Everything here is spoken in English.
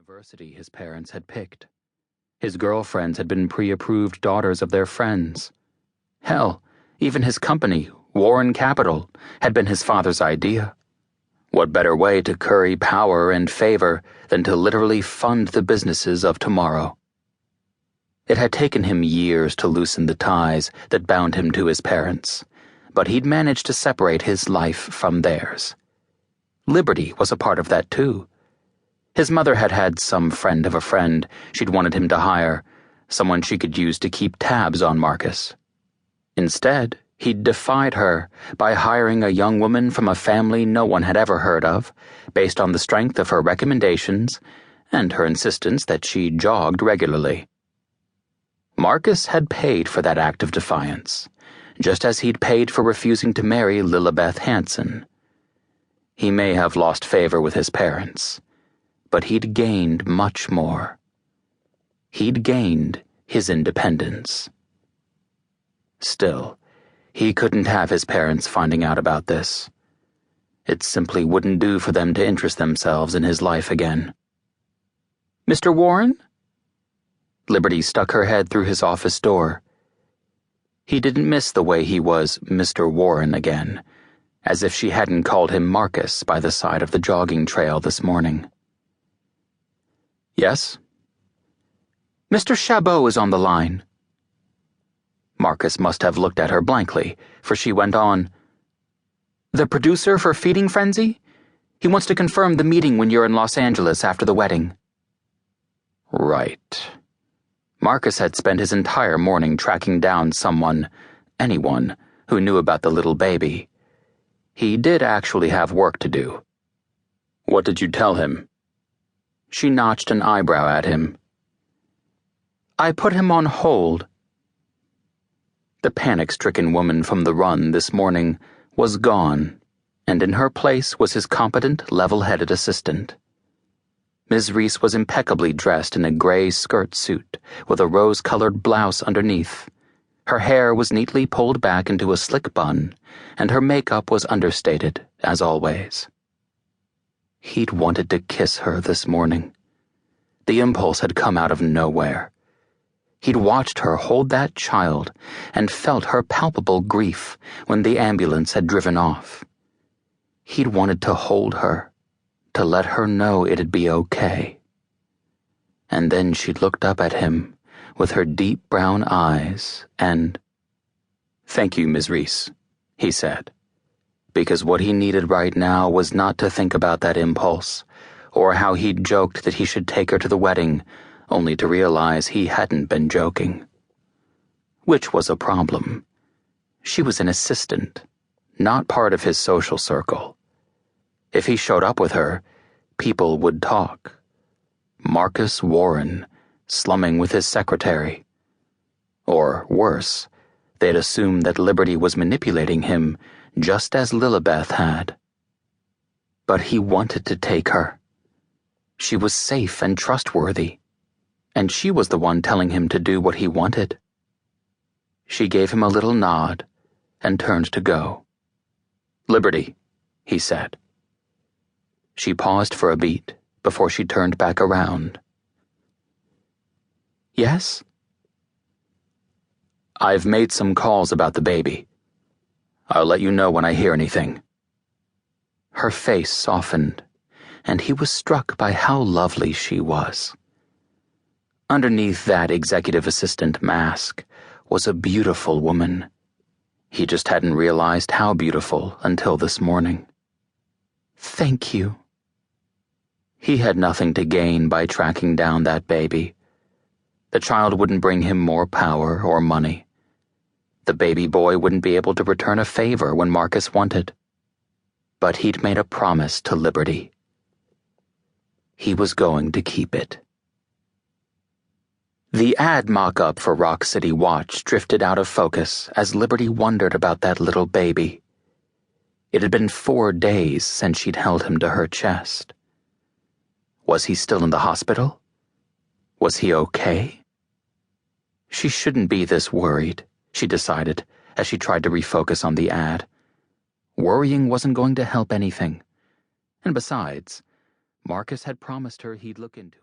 university his parents had picked. His girlfriends had been pre-approved daughters of their friends. Hell, even his company, Warren Capital, had been his father's idea. What better way to curry power and favor than to literally fund the businesses of tomorrow? It had taken him years to loosen the ties that bound him to his parents, but he'd managed to separate his life from theirs. Liberty was a part of that too. His mother had had some friend of a friend she'd wanted him to hire, someone she could use to keep tabs on Marcus. Instead, he'd defied her by hiring a young woman from a family no one had ever heard of, based on the strength of her recommendations and her insistence that she jogged regularly. Marcus had paid for that act of defiance, just as he'd paid for refusing to marry Lilibeth Hanson. He may have lost favor with his parents, but he'd gained much more. He'd gained his independence. Still, he couldn't have his parents finding out about this. It simply wouldn't do for them to interest themselves in his life again. "Mr. Warren?" Liberty stuck her head through his office door. He didn't miss the way he was Mr. Warren again, as if she hadn't called him Marcus by the side of the jogging trail this morning. "Yes?" "Mr. Chabot is on the line." Marcus must have looked at her blankly, for she went on. "The producer for Feeding Frenzy? He wants to confirm the meeting when you're in Los Angeles after the wedding." Right. Marcus had spent his entire morning tracking down anyone, who knew about the little baby. He did actually have work to do. "What did you tell him?" She notched an eyebrow at him. "I put him on hold." The panic-stricken woman from the run this morning was gone, and in her place was his competent, level-headed assistant. Ms. Reese was impeccably dressed in a gray skirt suit with a rose-colored blouse underneath. Her hair was neatly pulled back into a slick bun, and her makeup was understated, as always. He'd wanted to kiss her this morning. The impulse had come out of nowhere. He'd watched her hold that child and felt her palpable grief when the ambulance had driven off. He'd wanted to hold her, to let her know it'd be okay. And then she looked up at him with her deep brown eyes and, "Thank you, Ms. Reese," he said, because what he needed right now was not to think about that impulse, or how he'd joked that he should take her to the wedding, only to realize he hadn't been joking. Which was a problem. She was an assistant, not part of his social circle. If he showed up with her, people would talk. Marcus Warren, slumming with his secretary. Or worse, they'd assume that Liberty was manipulating him just as Lilibeth had. But he wanted to take her. She was safe and trustworthy, and she was the one telling him to do what he wanted. She gave him a little nod and turned to go. "Liberty," he said. She paused for a beat before she turned back around. "Yes?" "I've made some calls about the baby. I'll let you know when I hear anything." Her face softened, and he was struck by how lovely she was. Underneath that executive assistant mask was a beautiful woman. He just hadn't realized how beautiful until this morning. "Thank you." He had nothing to gain by tracking down that baby. The child wouldn't bring him more power or money. The baby boy wouldn't be able to return a favor when Marcus wanted. But he'd made a promise to Liberty. He was going to keep it. The ad mock-up for Rock City Watch drifted out of focus as Liberty wondered about that little baby. It had been 4 days since she'd held him to her chest. Was he still in the hospital? Was he okay? She shouldn't be this worried, she decided as she tried to refocus on the ad. Worrying wasn't going to help anything. And besides, Marcus had promised her he'd look into